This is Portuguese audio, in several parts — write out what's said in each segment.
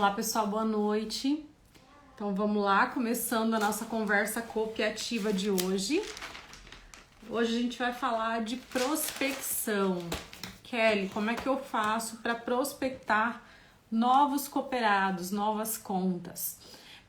Olá pessoal, boa noite. Então vamos lá, começando a nossa conversa cooperativa de hoje. Hoje a gente vai falar de prospecção. Kelly, como é que eu faço para prospectar novos cooperados, novas contas?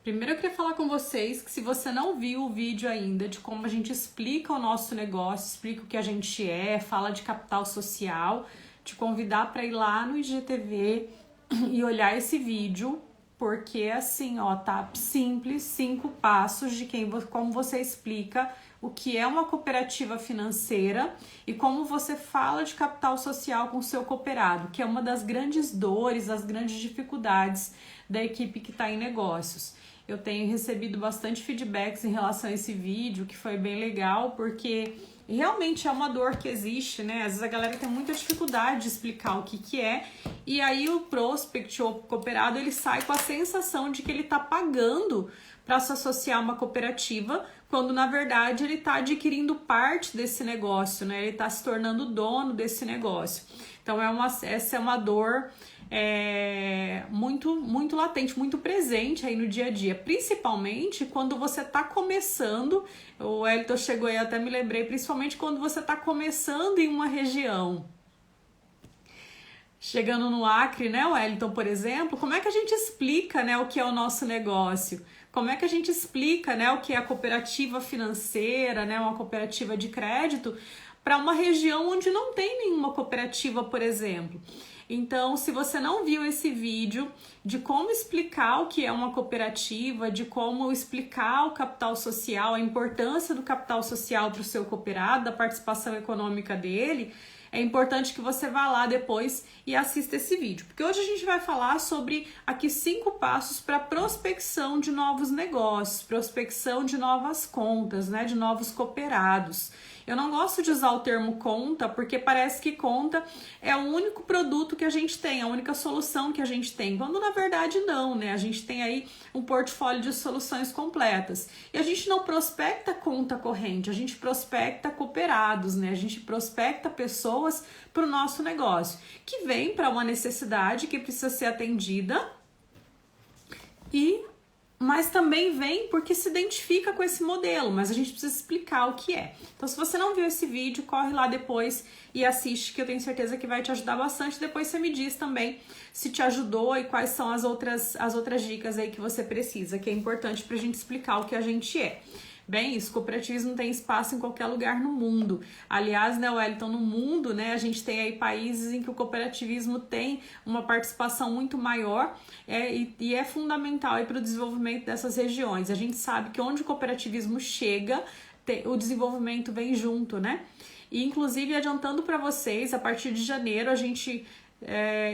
Primeiro eu queria falar com vocês que se você não viu o vídeo ainda de como a gente explica o nosso negócio, explica o que a gente fala de capital social, te convidar para ir lá no IGTV e olhar esse vídeo, porque assim, ó, tá simples, 5 passos de como você explica o que é uma cooperativa financeira e como você fala de capital social com o seu cooperado, que é uma das grandes dores, das grandes dificuldades da equipe que está em negócios. Eu tenho recebido bastante feedbacks em relação a esse vídeo, que foi bem legal, porque realmente é uma dor que existe, né? Às vezes a galera tem muita dificuldade de explicar o que é, e aí o prospect ou cooperado, ele sai com a sensação de que ele tá pagando para se associar a uma cooperativa, quando na verdade ele tá adquirindo parte desse negócio, né? Ele tá se tornando dono desse negócio. Então essa é uma dor muito latente, muito presente aí no dia a dia, principalmente quando você está começando. O Wellington chegou aí, eu até me lembrei, principalmente quando você está começando em uma região. Chegando no Acre, né, Wellington, por exemplo, como é que a gente explica, né, o que é o nosso negócio? Como é que a gente explica, né, o que é a cooperativa financeira, né, uma cooperativa de crédito, para uma região onde não tem nenhuma cooperativa, por exemplo? Então, se você não viu esse vídeo de como explicar o que é uma cooperativa, de como explicar o capital social, a importância do capital social para o seu cooperado, da participação econômica dele, é importante que você vá lá depois e assista esse vídeo. Porque hoje a gente vai falar sobre aqui 5 passos para prospecção de novos negócios, prospecção de novas contas, né, de novos cooperados. Eu não gosto de usar o termo conta, porque parece que conta é o único produto que a gente tem, a única solução que a gente tem, quando na verdade não, né? A gente tem aí um portfólio de soluções completas. E a gente não prospecta conta corrente, a gente prospecta cooperados, né? A gente prospecta pessoas para o nosso negócio, que vem para uma necessidade que precisa ser atendida mas também vem porque se identifica com esse modelo, mas a gente precisa explicar o que é. Então, se você não viu esse vídeo, corre lá depois e assiste, que eu tenho certeza que vai te ajudar bastante. Depois você me diz também se te ajudou e quais são as outras dicas aí que você precisa, que é importante pra gente explicar o que a gente é. Bem, isso, cooperativismo tem espaço em qualquer lugar no mundo. Aliás, né, Wellington, no mundo, né, a gente tem aí países em que o cooperativismo tem uma participação muito maior e é fundamental para o desenvolvimento dessas regiões. A gente sabe que onde o cooperativismo chega, o desenvolvimento vem junto, né? E, inclusive, adiantando para vocês, a partir de janeiro, a gente...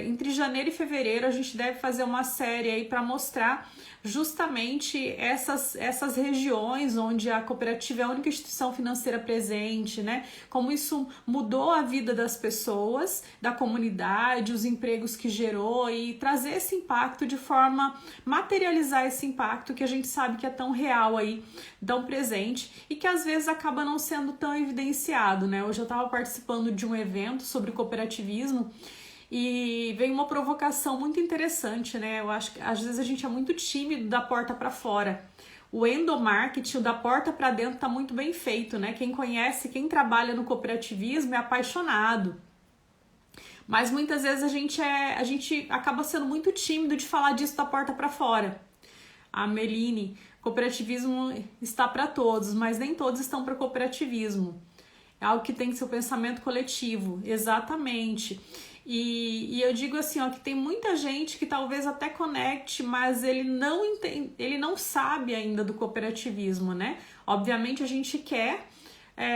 entre janeiro e fevereiro a gente deve fazer uma série aí para mostrar justamente essas regiões onde a cooperativa é a única instituição financeira presente, né? Como isso mudou a vida das pessoas, da comunidade, os empregos que gerou e trazer esse impacto de forma materializar esse impacto que a gente sabe que é tão real aí, tão presente e que às vezes acaba não sendo tão evidenciado, né? Hoje eu estava participando de um evento sobre cooperativismo e vem uma provocação muito interessante, né? Eu acho que às vezes a gente é muito tímido da porta para fora. O endomarketing, o da porta para dentro, tá muito bem feito, né? Quem conhece, quem trabalha no cooperativismo é apaixonado. Mas muitas vezes a gente acaba sendo muito tímido de falar disso da porta para fora. A Meline, cooperativismo está para todos, mas nem todos estão para cooperativismo. É algo que tem que ser o pensamento coletivo, exatamente. E eu digo assim, ó, que tem muita gente que talvez até conecte, mas ele não entende, ele não sabe ainda do cooperativismo, né? Obviamente a gente quer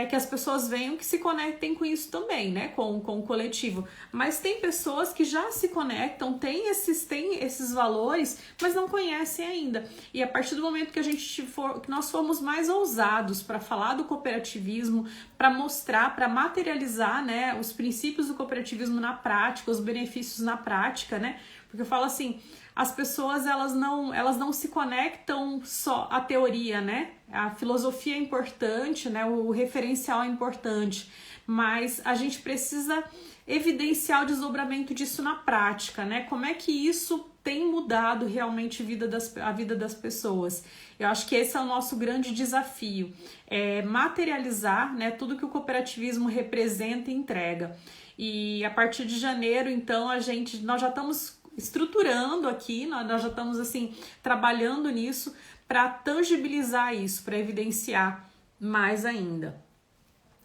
que as pessoas venham que se conectem com isso também, né? Com o coletivo. Mas tem pessoas que já se conectam, têm esses valores, mas não conhecem ainda. E a partir do momento que que nós formos mais ousados para falar do cooperativismo, para mostrar, para materializar, né, os princípios do cooperativismo na prática, os benefícios na prática, né? Porque eu falo assim, as pessoas elas não se conectam só à teoria, né? A filosofia é importante, né? O referencial é importante, mas a gente precisa evidenciar o desdobramento disso na prática, né? Como é que isso tem mudado realmente a vida das pessoas. Eu acho que esse é o nosso grande desafio, é materializar, né, tudo que o cooperativismo representa e entrega. E a partir de janeiro, então, nós já estamos estruturando aqui, nós já estamos assim trabalhando nisso para tangibilizar isso, para evidenciar mais ainda.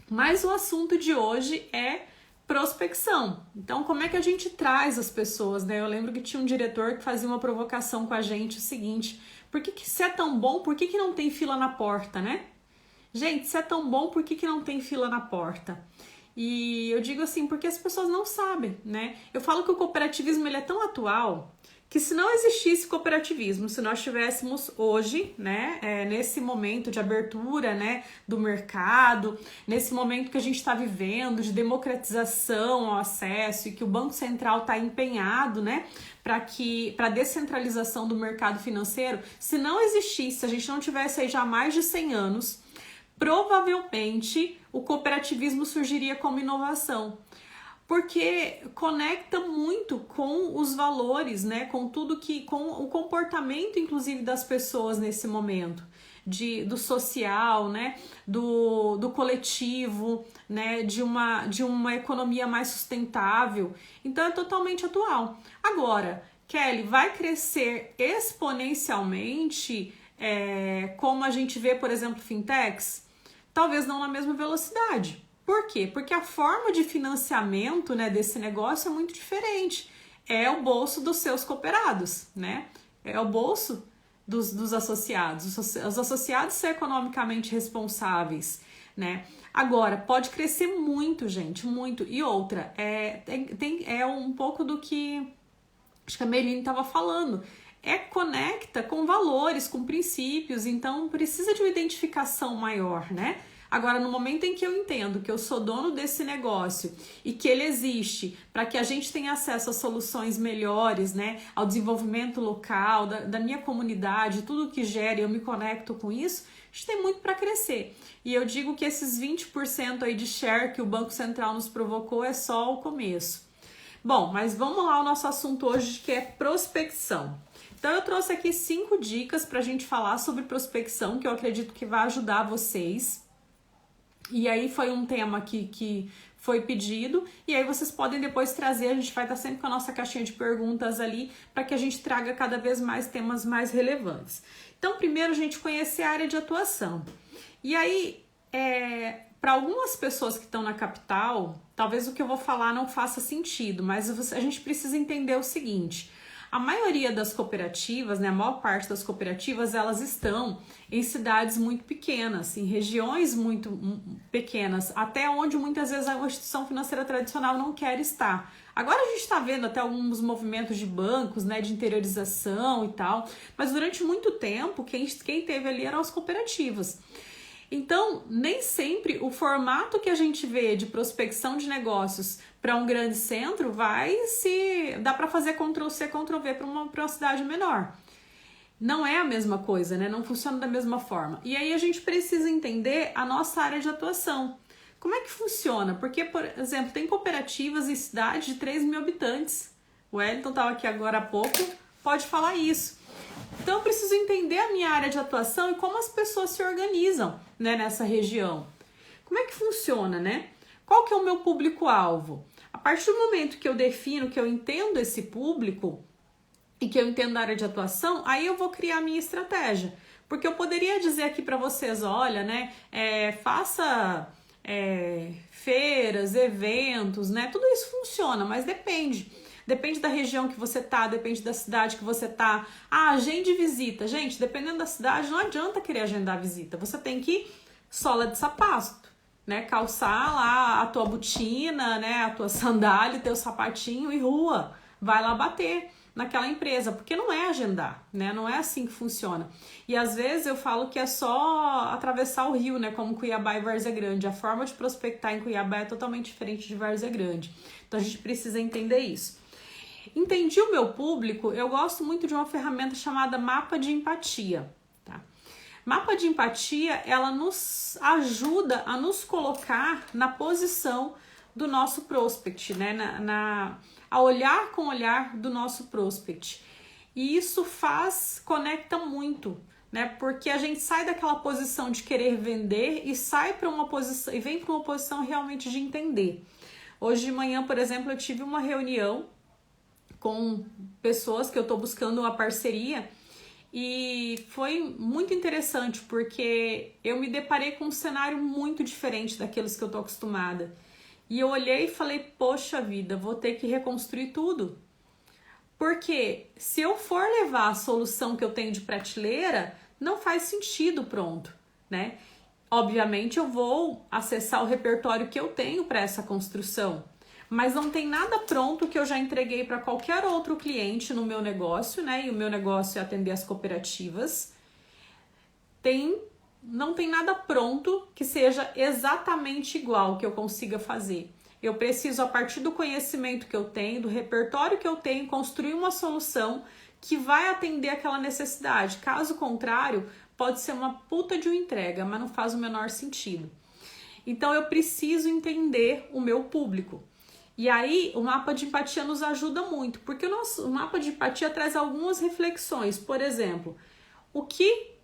Mas o assunto de hoje é prospecção. Então, como é que a gente traz as pessoas, né? Eu lembro que tinha um diretor que fazia uma provocação com a gente, o seguinte: por que se é tão bom, por que não tem fila na porta, né? Gente, se é tão bom, por que não tem fila na porta? E eu digo assim, porque as pessoas não sabem, né? Eu falo que o cooperativismo ele é tão atual que se não existisse cooperativismo, se nós tivéssemos hoje, né, nesse momento de abertura, né, do mercado, nesse momento que a gente está vivendo de democratização ao acesso e que o Banco Central está empenhado, né, para a descentralização do mercado financeiro, se não existisse, se a gente não tivesse aí já mais de 100 anos, provavelmente o cooperativismo surgiria como inovação. Porque conecta muito com os valores, né? Com tudo com o comportamento, inclusive, das pessoas nesse momento, do social, né? Do coletivo, né? De uma economia mais sustentável. Então é totalmente atual. Agora, Kelly, vai crescer exponencialmente, como a gente vê, por exemplo, fintechs? Talvez não na mesma velocidade. Por quê? Porque a forma de financiamento, né, desse negócio é muito diferente. É o bolso dos seus cooperados, né? É o bolso dos associados. Os associados são economicamente responsáveis, né? Agora, pode crescer muito, gente, muito. E outra, é um pouco do que acho que a Meline estava falando. Conecta com valores, com princípios, então precisa de uma identificação maior, né? Agora, no momento em que eu entendo que eu sou dono desse negócio e que ele existe para que a gente tenha acesso a soluções melhores, né, ao desenvolvimento local, da minha comunidade, tudo que gera e eu me conecto com isso, a gente tem muito para crescer. E eu digo que esses 20% aí de share que o Banco Central nos provocou é só o começo. Bom, mas vamos lá ao nosso assunto hoje, que é prospecção. Então eu trouxe aqui 5 dicas para a gente falar sobre prospecção, que eu acredito que vai ajudar vocês. E aí foi um tema que foi pedido, e aí vocês podem depois trazer, a gente vai estar sempre com a nossa caixinha de perguntas ali, para que a gente traga cada vez mais temas mais relevantes. Então, primeiro a gente conhecer a área de atuação. E aí, para algumas pessoas que estão na capital, talvez o que eu vou falar não faça sentido, mas a gente precisa entender o seguinte: a maioria das cooperativas, né, a maior parte das cooperativas, elas estão em cidades muito pequenas, em regiões muito pequenas, até onde muitas vezes a instituição financeira tradicional não quer estar. Agora a gente está vendo até alguns movimentos de bancos, né, de interiorização e tal, mas durante muito tempo quem teve ali eram as cooperativas. Então, nem sempre o formato que a gente vê de prospecção de negócios para um grande centro dá para fazer Ctrl+C, Ctrl+V para uma cidade menor. Não é a mesma coisa, né? Não funciona da mesma forma. E aí a gente precisa entender a nossa área de atuação. Como é que funciona? Porque, por exemplo, tem cooperativas em cidades de 3 mil habitantes. O Wellington estava aqui agora há pouco, pode falar isso. Então eu preciso entender a minha área de atuação e como as pessoas se organizam, né, nessa região. Como é que funciona, né? Qual que é o meu público-alvo? A partir do momento que eu defino, que eu entendo esse público e que eu entendo a área de atuação, aí eu vou criar a minha estratégia. Porque eu poderia dizer aqui para vocês, olha, né, faça feiras, eventos, né? Tudo isso funciona, mas depende. Depende da região que você tá, depende da cidade que você tá. Agende visita. Gente, dependendo da cidade, não adianta querer agendar visita. Você tem que ir sola de sapato, né? Calçar lá a tua botina, né? A tua sandália, teu sapatinho e rua. Vai lá bater naquela empresa, porque não é agendar, né? Não é assim que funciona. E às vezes eu falo que é só atravessar o rio, né? Como Cuiabá e Várzea Grande. A forma de prospectar em Cuiabá é totalmente diferente de Várzea Grande. Então a gente precisa entender isso. Entendi o meu público, eu gosto muito de uma ferramenta chamada Mapa de Empatia, tá? Mapa de Empatia, ela nos ajuda a nos colocar na posição do nosso prospect, né? A olhar com o olhar do nosso prospect. E isso conecta muito, né? Porque a gente sai daquela posição de querer vender e sai para uma posição e vem para uma posição realmente de entender. Hoje de manhã, por exemplo, eu tive uma reunião com pessoas que eu estou buscando uma parceria e foi muito interessante porque eu me deparei com um cenário muito diferente daqueles que eu estou acostumada. E eu olhei e falei, poxa vida, vou ter que reconstruir tudo. Porque se eu for levar a solução que eu tenho de prateleira, não faz sentido pronto, né? Obviamente eu vou acessar o repertório que eu tenho para essa construção, mas não tem nada pronto que eu já entreguei para qualquer outro cliente no meu negócio, né? E o meu negócio é atender as cooperativas. Não tem nada pronto que seja exatamente igual que eu consiga fazer. Eu preciso, a partir do conhecimento que eu tenho, do repertório que eu tenho, construir uma solução que vai atender aquela necessidade. Caso contrário, pode ser uma puta de uma entrega, mas não faz o menor sentido. Então eu preciso entender o meu público. E aí o mapa de empatia nos ajuda muito, porque o mapa de empatia traz algumas reflexões. Por exemplo, o que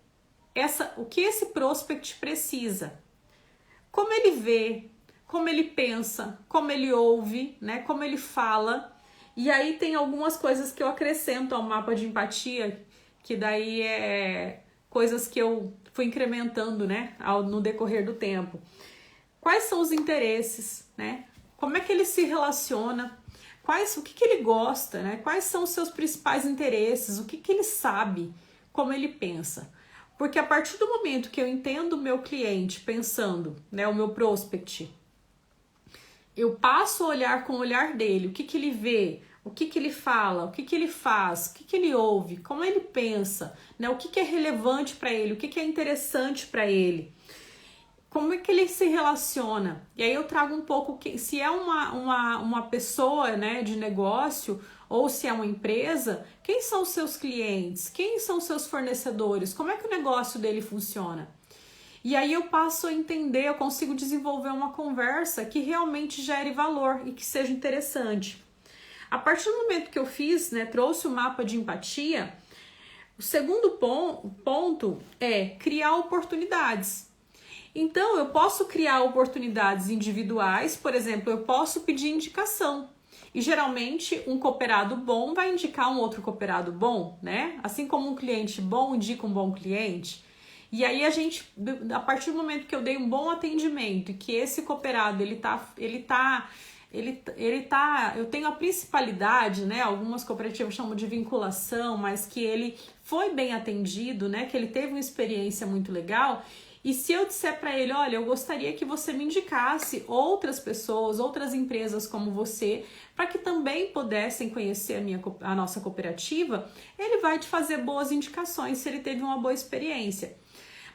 esse prospect precisa? Como ele vê, como ele pensa, como ele ouve, né? Como ele fala. E aí tem algumas coisas que eu acrescento ao mapa de empatia, que daí é coisas que eu fui incrementando, né, no decorrer do tempo. Quais são os interesses, né? Como é que ele se relaciona? O que ele gosta, né? Quais são os seus principais interesses? O que ele sabe? Como ele pensa? Porque a partir do momento que eu entendo o meu cliente pensando, né, o meu prospect, eu passo a olhar com o olhar dele, o que ele vê, o que ele fala, o que ele faz, o que ele ouve, como ele pensa, né, o que é relevante para ele, o que é interessante para ele, como é que ele se relaciona. E aí eu trago um pouco, se é uma pessoa, né, de negócio, ou se é uma empresa, quem são os seus clientes, quem são os seus fornecedores, como é que o negócio dele funciona. E aí eu passo a entender, eu consigo desenvolver uma conversa que realmente gere valor e que seja interessante. A partir do momento que eu fiz, né, trouxe o mapa de empatia, o segundo ponto é criar oportunidades. Então, eu posso criar oportunidades individuais, por exemplo, eu posso pedir indicação. E geralmente um cooperado bom vai indicar um outro cooperado bom, né? Assim como um cliente bom indica um bom cliente. E aí a partir do momento que eu dei um bom atendimento e que esse cooperado eu tenho a principalidade, né? Algumas cooperativas chamam de vinculação, mas que ele foi bem atendido, né? Que ele teve uma experiência muito legal. E se eu disser para ele, olha, eu gostaria que você me indicasse outras pessoas, outras empresas como você, para que também pudessem conhecer a nossa cooperativa, ele vai te fazer boas indicações se ele teve uma boa experiência.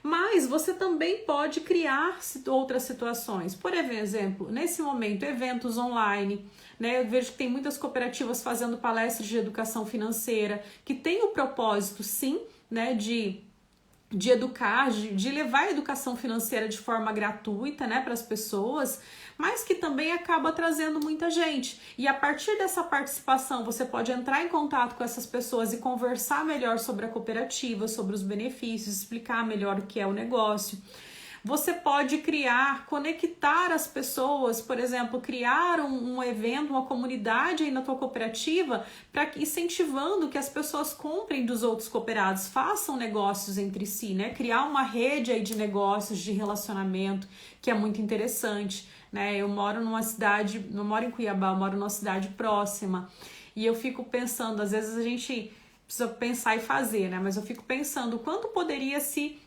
Mas você também pode criar outras situações. Por exemplo, nesse momento, eventos online, né? Eu vejo que tem muitas cooperativas fazendo palestras de educação financeira, que tem o propósito, sim, né, de educar, de levar a educação financeira de forma gratuita, né, para as pessoas, mas que também acaba trazendo muita gente. E a partir dessa participação, você pode entrar em contato com essas pessoas e conversar melhor sobre a cooperativa, sobre os benefícios, explicar melhor o que é o negócio. Você pode conectar as pessoas, por exemplo, criar um evento, uma comunidade aí na tua cooperativa, incentivando que as pessoas comprem dos outros cooperados, façam negócios entre si, né? Criar uma rede aí de negócios, de relacionamento, que é muito interessante, né? Eu moro numa cidade, não moro em Cuiabá, eu moro numa cidade próxima, e eu fico pensando, às vezes a gente precisa pensar e fazer, né? Mas eu fico pensando o quanto poderia se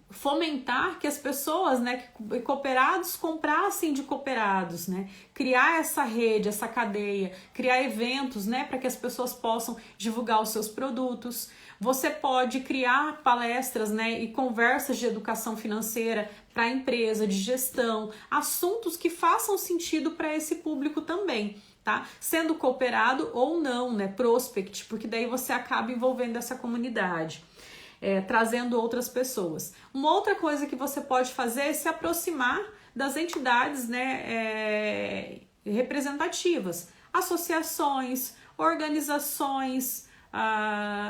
fomentar que as pessoas, né, que cooperados comprassem de cooperados, né, criar essa rede, essa cadeia, criar eventos, né, para que as pessoas possam divulgar os seus produtos. Você pode criar palestras, né, e conversas de educação financeira para a empresa, de gestão, assuntos que façam sentido para esse público também, tá? Sendo cooperado ou não, né, prospect, porque daí você acaba envolvendo essa comunidade. Trazendo outras pessoas. Uma outra coisa que você pode fazer é se aproximar, das entidades, né, representativas, associações, organizações,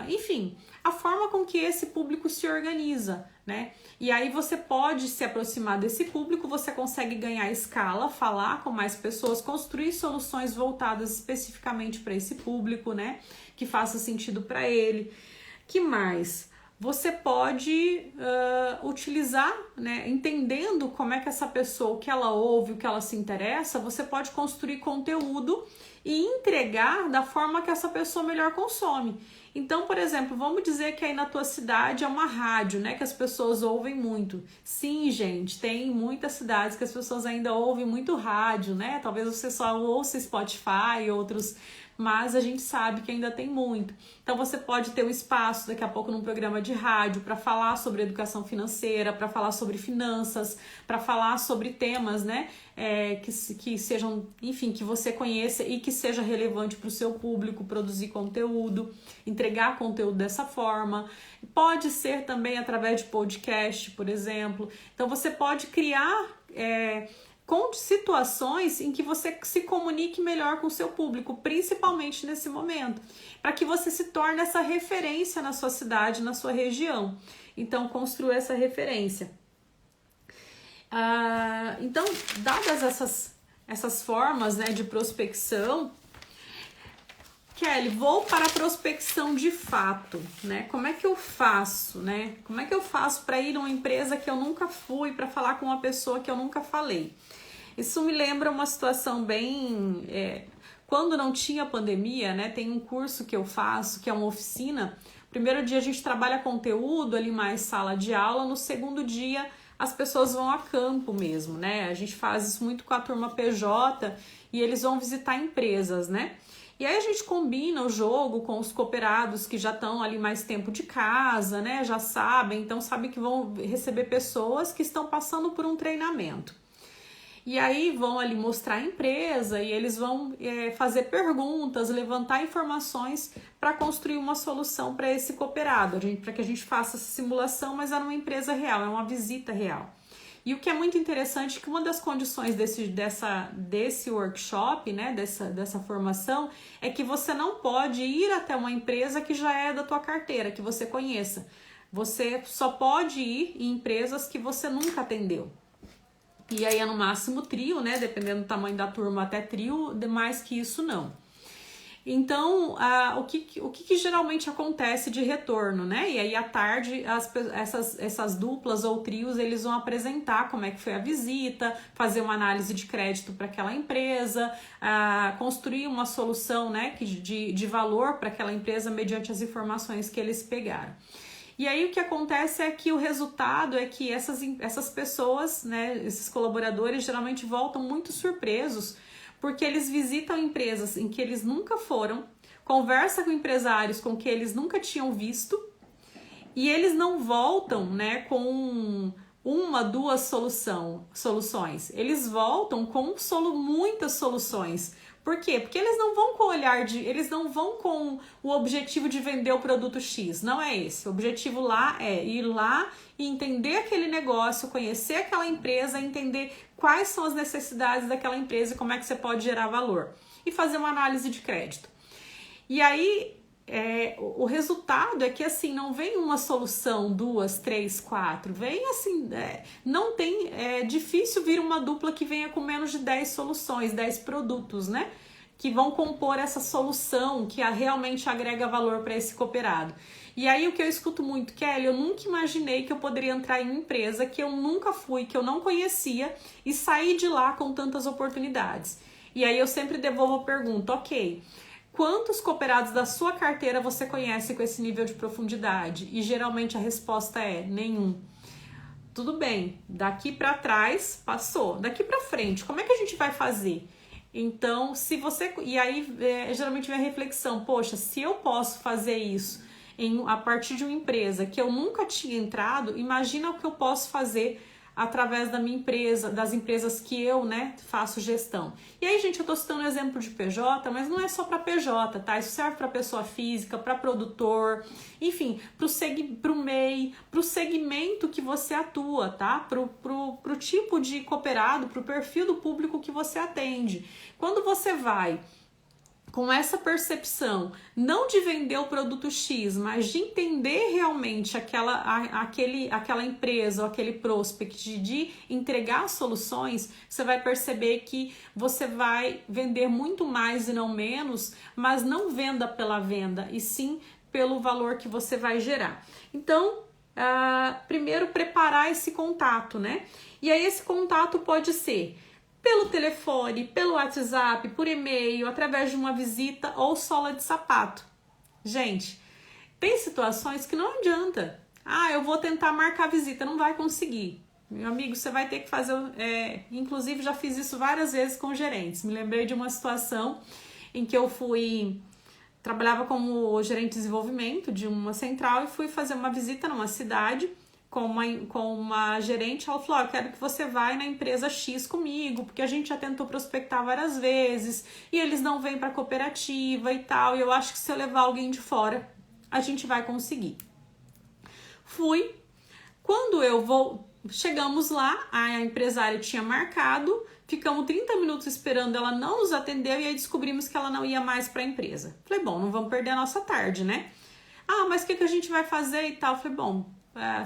enfim, a forma com que esse público se organiza, né? E aí você pode se aproximar desse público, você consegue ganhar escala, falar com mais pessoas, construir soluções voltadas especificamente para esse público, né? Que faça sentido para ele. Que mais? Você pode utilizar, né? Entendendo como é que essa pessoa, o que ela ouve, o que ela se interessa, você pode construir conteúdo e entregar da forma que essa pessoa melhor consome. Então, por exemplo, vamos dizer que aí na tua cidade é uma rádio, né, que as pessoas ouvem muito. Sim, gente, tem muitas cidades que as pessoas ainda ouvem muito rádio, né? Talvez você só ouça Spotify e outros, mas a gente sabe que ainda tem muito. Então você pode ter um espaço daqui a pouco num programa de rádio para falar sobre educação financeira, para falar sobre finanças, para falar sobre temas, né, que sejam, enfim, que você conheça e que seja relevante para o seu público, produzir conteúdo, entregar conteúdo dessa forma. Pode ser também através de podcast, por exemplo. Então você pode criar com situações em que você se comunique melhor com o seu público, principalmente nesse momento, para que você se torne essa referência na sua cidade, na sua região. Então, construa essa referência. Então, dadas essas formas, né, de prospecção, Kelly, vou para a prospecção de fato, né? Como é que eu faço, né? Como é que eu faço para ir numa empresa que eu nunca fui, para falar com uma pessoa que eu nunca falei? Isso me lembra uma situação bem... quando não tinha pandemia, né? Tem um curso que eu faço, que é uma oficina. Primeiro dia a gente trabalha conteúdo, ali mais sala de aula. No segundo dia as pessoas vão a campo mesmo, né? A gente faz isso muito com a turma PJ e eles vão visitar empresas, né? E aí a gente combina o jogo com os cooperados que já estão ali mais tempo de casa, né? Já sabem, então sabem que vão receber pessoas que estão passando por um treinamento. E aí vão ali mostrar a empresa e eles vão fazer perguntas, levantar informações para construir uma solução para esse cooperado, para que a gente faça essa simulação, mas é numa empresa real, é uma visita real. E o que é muito interessante é que uma das condições desse workshop, né, dessa formação, é que você não pode ir até uma empresa que já é da tua carteira, que você conheça. Você só pode ir em empresas que você nunca atendeu. E aí é no máximo trio, né, dependendo do tamanho da turma, até trio, mais que isso não. Então, o que geralmente acontece de retorno, né? E aí à tarde essas duplas ou trios eles vão apresentar como é que foi a visita, fazer uma análise de crédito para aquela empresa, construir uma solução, né, de valor para aquela empresa mediante as informações que eles pegaram. E aí o que acontece é que o resultado é que essas pessoas, né, esses colaboradores geralmente voltam muito surpresos, porque eles visitam empresas em que eles nunca foram, conversam com empresários com que eles nunca tinham visto, e eles não voltam, né, com uma, duas soluções. Eles voltam com muitas soluções. Por quê? Porque eles não vão com o eles não vão com o objetivo de vender o produto X, não é esse. O objetivo lá é ir lá e entender aquele negócio, conhecer aquela empresa, entender quais são as necessidades daquela empresa e como é que você pode gerar valor. E fazer uma análise de crédito. E aí, o resultado é que assim, não vem uma solução, 2, 3, 4, vem assim, é difícil vir uma dupla que venha com menos de 10 soluções, 10 produtos, né? Que vão compor essa solução que realmente agrega valor para esse cooperado. E aí o que eu escuto muito, Kelly, eu nunca imaginei que eu poderia entrar em uma empresa que eu nunca fui, que eu não conhecia e sair de lá com tantas oportunidades. E aí eu sempre devolvo a pergunta, ok, quantos cooperados da sua carteira você conhece com esse nível de profundidade? E geralmente a resposta é nenhum. Tudo bem, daqui para trás passou, daqui para frente, como é que a gente vai fazer? Então, se você... E aí, geralmente vem a reflexão, poxa, se eu posso fazer isso a partir de uma empresa que eu nunca tinha entrado, imagina o que eu posso fazer através da minha empresa, das empresas que eu, né, faço gestão. E aí, gente, eu tô citando um exemplo de PJ, mas não é só para PJ, tá? Isso serve para pessoa física, para produtor, enfim, pro MEI, pro segmento que você atua, tá? Pro tipo de cooperado, pro perfil do público que você atende. Quando você vai com essa percepção, não de vender o produto X, mas de entender realmente aquela empresa ou aquele prospect, de entregar soluções, você vai perceber que você vai vender muito mais e não menos, mas não venda pela venda, e sim pelo valor que você vai gerar. Então, primeiro preparar esse contato, né? E aí esse contato pode ser pelo telefone, pelo WhatsApp, por e-mail, através de uma visita ou sola de sapato. Gente, tem situações que não adianta. Eu vou tentar marcar visita, não vai conseguir. Meu amigo, você vai ter que fazer... inclusive, já fiz isso várias vezes com gerentes. Me lembrei de uma situação em que eu trabalhava como gerente de desenvolvimento de uma central e fui fazer uma visita numa cidade com uma gerente. Ela falou: eu quero que você vá na empresa X comigo, porque a gente já tentou prospectar várias vezes e eles não vêm para a cooperativa e tal, e eu acho que se eu levar alguém de fora, a gente vai conseguir. Fui. Quando chegamos lá, a empresária tinha marcado, ficamos 30 minutos esperando, ela não nos atendeu, e aí descobrimos que ela não ia mais para a empresa. Falei: bom, não vamos perder a nossa tarde, né? Mas o que a gente vai fazer e tal? Falei: bom,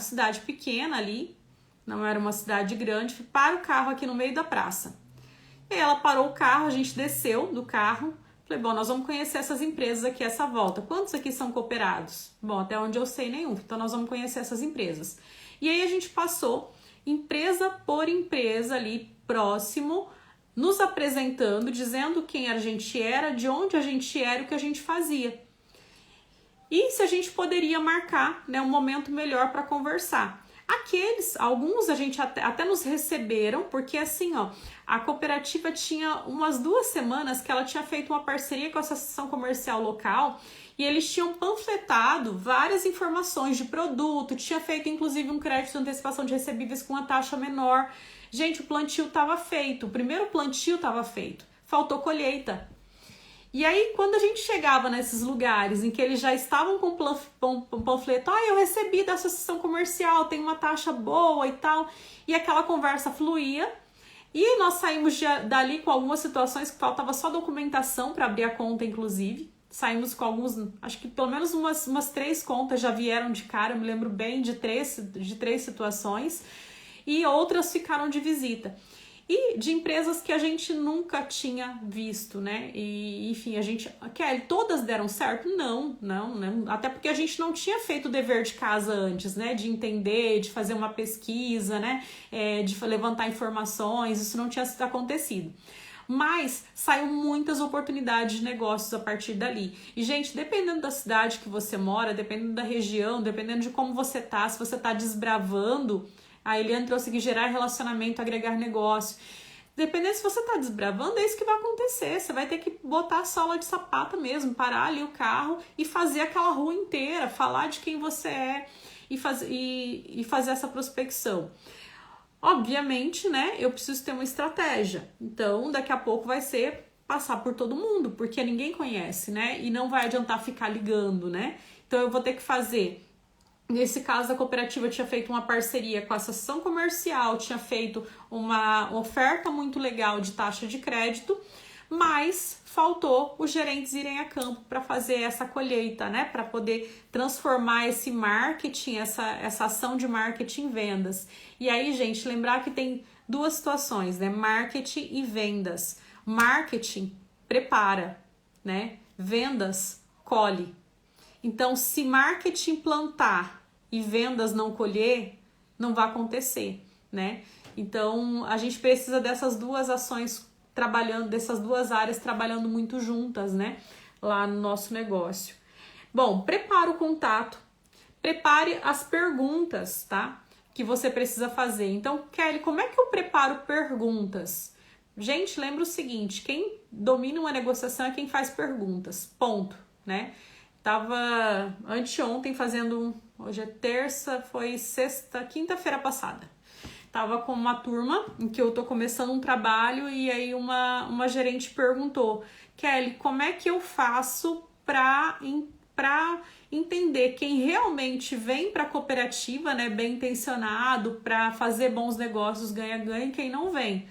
cidade pequena ali, não era uma cidade grande, para o carro aqui no meio da praça. E aí ela parou o carro, a gente desceu do carro. Falei: bom, nós vamos conhecer essas empresas aqui, essa volta. Quantos aqui são cooperados? Bom, até onde eu sei, nenhum. Então nós vamos conhecer essas empresas. E aí a gente passou empresa por empresa ali próximo, nos apresentando, dizendo quem a gente era, de onde a gente era e o que a gente fazia. E se a gente poderia marcar, né, um momento melhor para conversar. Alguns a gente até nos receberam, porque assim, a cooperativa tinha umas 2 semanas que ela tinha feito uma parceria com a associação comercial local, e eles tinham panfletado várias informações de produto, tinha feito inclusive um crédito de antecipação de recebíveis com uma taxa menor. Gente, o plantio estava feito, o primeiro plantio estava feito, faltou colheita. E aí, quando a gente chegava nesses lugares em que eles já estavam com um panfleto, eu recebi da associação comercial, tem uma taxa boa e tal, e aquela conversa fluía, e nós saímos dali com algumas situações que faltava só documentação para abrir a conta, inclusive. Saímos com acho que pelo menos umas 3 contas já vieram de cara, eu me lembro bem de três situações, e outras ficaram de visita. E de empresas que a gente nunca tinha visto, né? E, enfim, Kelly, todas deram certo? Não, até porque a gente não tinha feito o dever de casa antes, né? De entender, de fazer uma pesquisa, né? De levantar informações, isso não tinha acontecido. Mas saiu muitas oportunidades de negócios a partir dali. E, gente, dependendo da cidade que você mora, dependendo da região, dependendo de como você tá, se você tá desbravando... A Eliane trouxe aqui: gerar relacionamento, agregar negócio. Dependendo se você tá desbravando, é isso que vai acontecer. Você vai ter que botar a sola de sapato mesmo, parar ali o carro e fazer aquela rua inteira, falar de quem você é e fazer essa prospecção. Obviamente, né, eu preciso ter uma estratégia. Então, daqui a pouco vai ser passar por todo mundo, porque ninguém conhece, né? E não vai adiantar ficar ligando, né? Então, eu vou ter que fazer... Nesse caso, a cooperativa tinha feito uma parceria com a associação comercial, tinha feito uma oferta muito legal de taxa de crédito, mas faltou os gerentes irem a campo para fazer essa colheita, né? Para poder transformar esse marketing, essa ação de marketing em vendas. E aí, gente, lembrar que tem 2 situações, né? Marketing e vendas. Marketing prepara, né? Vendas colhe. Então, se marketing plantar e vendas não colher, não vai acontecer, né? Então, a gente precisa dessas 2 ações dessas 2 áreas trabalhando muito juntas, né? Lá no nosso negócio. Bom, prepara o contato, prepare as perguntas, tá? Que você precisa fazer. Então, Kelly, como é que eu preparo perguntas? Gente, lembra o seguinte: quem domina uma negociação é quem faz perguntas, ponto, né? Tava anteontem fazendo, hoje é terça, foi quinta-feira passada. Tava com uma turma em que eu tô começando um trabalho e aí uma gerente perguntou: Kelly, como é que eu faço para entender quem realmente vem para a cooperativa, né, bem intencionado, para fazer bons negócios, ganha-ganha, e quem não vem?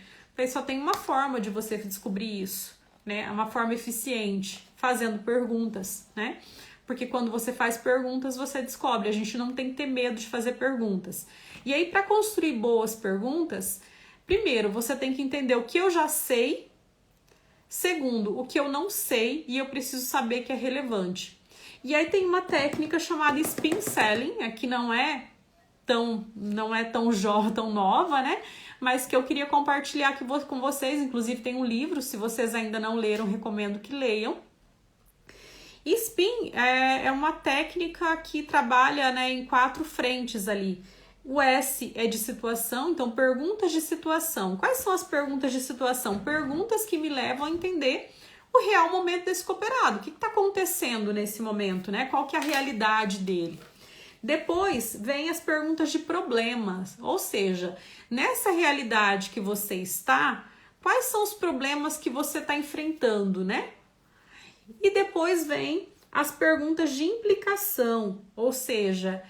Só tem uma forma de você descobrir isso, né? Uma forma eficiente, fazendo perguntas, né? Porque quando você faz perguntas, você descobre. A gente não tem que ter medo de fazer perguntas. E aí, para construir boas perguntas, primeiro, você tem que entender o que eu já sei. Segundo, o que eu não sei e eu preciso saber que é relevante. E aí tem uma técnica chamada spin selling, que não é tão nova, né? Mas que eu queria compartilhar aqui com vocês. Inclusive tem um livro, se vocês ainda não leram, recomendo que leiam. Spin é uma técnica que trabalha, né, em 4 frentes ali. O S é de situação, então perguntas de situação. Quais são as perguntas de situação? Perguntas que me levam a entender o real momento desse cooperado. O que está acontecendo nesse momento, né? Qual que é a realidade dele? Depois vem as perguntas de problemas, ou seja, nessa realidade que você está, quais são os problemas que você está enfrentando, né? E depois vem as perguntas de implicação, ou seja,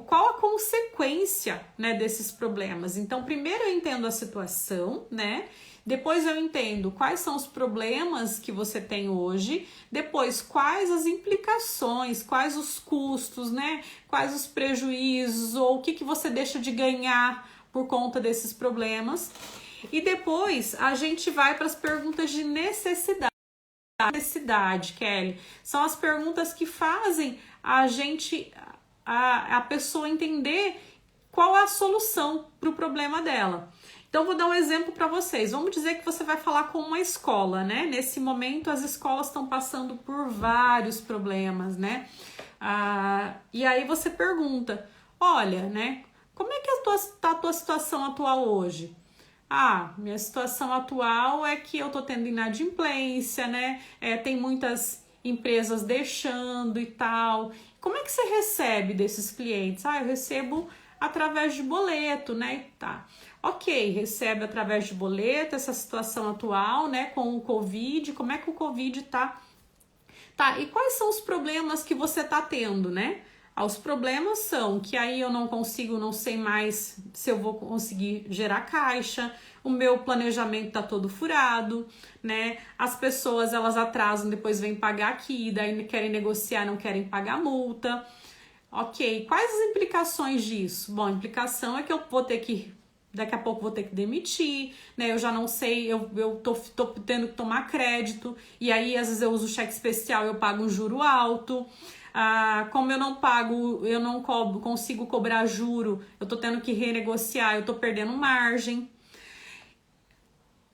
qual a consequência, né, desses problemas. Então, primeiro eu entendo a situação, né? Depois eu entendo quais são os problemas que você tem hoje, depois quais as implicações, quais os custos, né? Quais os prejuízos ou o que você deixa de ganhar por conta desses problemas. E depois a gente vai para as perguntas de necessidade. Kelly, são as perguntas que fazem a pessoa entender qual é a solução para o problema dela. Então, vou dar um exemplo para vocês. Vamos dizer que você vai falar com uma escola, né? Nesse momento, as escolas estão passando por vários problemas, né? E aí você pergunta, olha, né? Como é que tá a tua situação atual hoje? Minha situação atual é que eu tô tendo inadimplência, né? Tem muitas empresas deixando e tal. Como é que você recebe desses clientes? Eu recebo através de boleto, né? Tá. Ok, recebe através de boleto, essa situação atual, né? Com o Covid, como é que o Covid tá? Tá, e quais são os problemas que você tá tendo, né? Os problemas são que aí eu não sei mais se eu vou conseguir gerar caixa, o meu planejamento tá todo furado, né? As pessoas, elas atrasam, depois vêm pagar aqui, daí querem negociar, não querem pagar multa. Ok, quais as implicações disso? Bom, a implicação é que eu vou ter que, daqui a pouco vou ter que demitir, né? Eu já não sei, eu tô tendo que tomar crédito, e aí às vezes eu uso cheque especial, eu pago um juro alto. Como eu não consigo cobrar juro, eu tô tendo que renegociar, eu tô perdendo margem.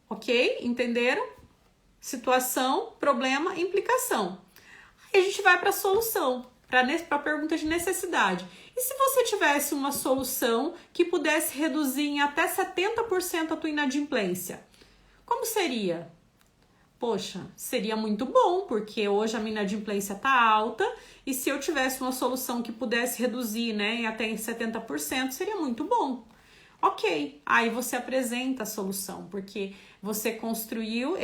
Ok? Entenderam? Situação, problema, implicação. Aí a gente vai para a solução, para a pergunta de necessidade. E se você tivesse uma solução que pudesse reduzir em até 70% a tua inadimplência? Como seria? Poxa, seria muito bom, porque hoje a minha inadimplência está alta e se eu tivesse uma solução que pudesse reduzir, né, até em 70%, seria muito bom. Ok, aí você apresenta a solução, porque você construiu,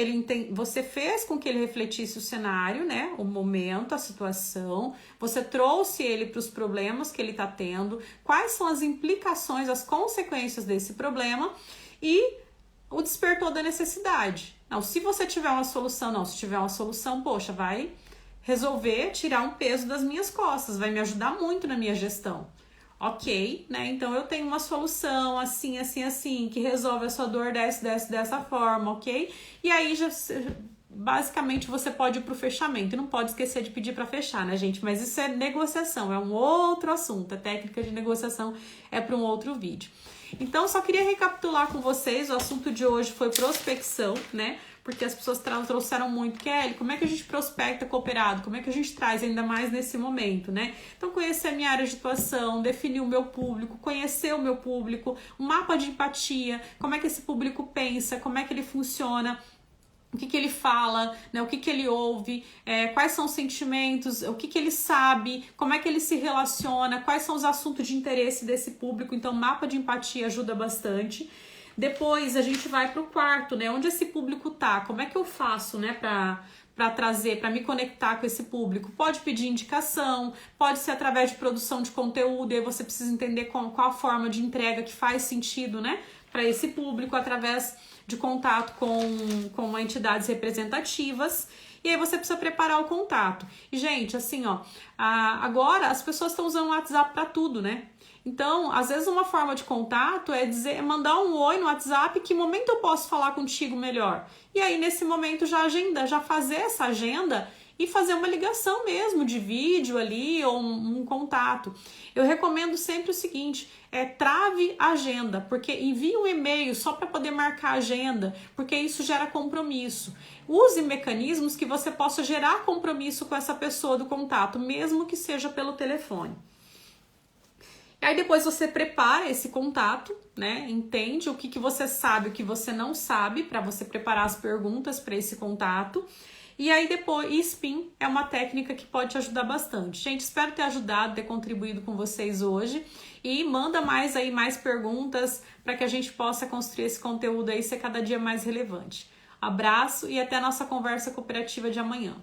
você fez com que ele refletisse o cenário, né, o momento, a situação, você trouxe ele para os problemas que ele está tendo, quais são as implicações, as consequências desse problema e o despertou da necessidade. Não, se você tiver uma solução, se tiver uma solução, poxa, vai resolver tirar um peso das minhas costas, vai me ajudar muito na minha gestão. Ok, né? Então eu tenho uma solução assim, que resolve a sua dor dessa forma, ok? E aí basicamente você pode ir pro fechamento. E não pode esquecer de pedir para fechar, né, gente? Mas isso é negociação, é um outro assunto. A técnica de negociação é para um outro vídeo. Então, só queria recapitular com vocês, o assunto de hoje foi prospecção, né? Porque as pessoas trouxeram muito, Kelly, como é que a gente prospecta cooperado? Como é que a gente traz ainda mais nesse momento, né? Então, conhecer a minha área de atuação, definir o meu público, conhecer o meu público, um mapa de empatia, como é que esse público pensa, como é que ele funciona. o que ele fala, né, o que ele ouve, quais são os sentimentos, o que ele sabe, como é que ele se relaciona, quais são os assuntos de interesse desse público. Então, mapa de empatia ajuda bastante. Depois a gente vai para o quarto, né, onde esse público tá, como é que eu faço, né, para trazer, para me conectar com esse público. Pode pedir indicação, pode ser através de produção de conteúdo, e aí você precisa entender qual a forma de entrega que faz sentido, né, para esse público, através de contato com entidades representativas. E aí você precisa preparar o contato. E, gente, assim, ó, agora as pessoas estão usando o WhatsApp para tudo, né? Então, às vezes uma forma de contato é mandar um oi no WhatsApp, que momento eu posso falar contigo melhor? E aí, nesse momento, já fazer essa agenda e fazer uma ligação mesmo de vídeo ali ou um contato. Eu recomendo sempre o seguinte, trave a agenda, porque envie um e-mail só para poder marcar a agenda, porque isso gera compromisso. Use mecanismos que você possa gerar compromisso com essa pessoa do contato, mesmo que seja pelo telefone. E aí depois você prepara esse contato, né? Entende o que você sabe, o que você não sabe, para você preparar as perguntas para esse contato. E aí depois, SPIN é uma técnica que pode te ajudar bastante. Gente, espero ter ajudado, ter contribuído com vocês hoje. E manda mais perguntas para que a gente possa construir esse conteúdo aí ser cada dia mais relevante. Abraço e até a nossa conversa cooperativa de amanhã.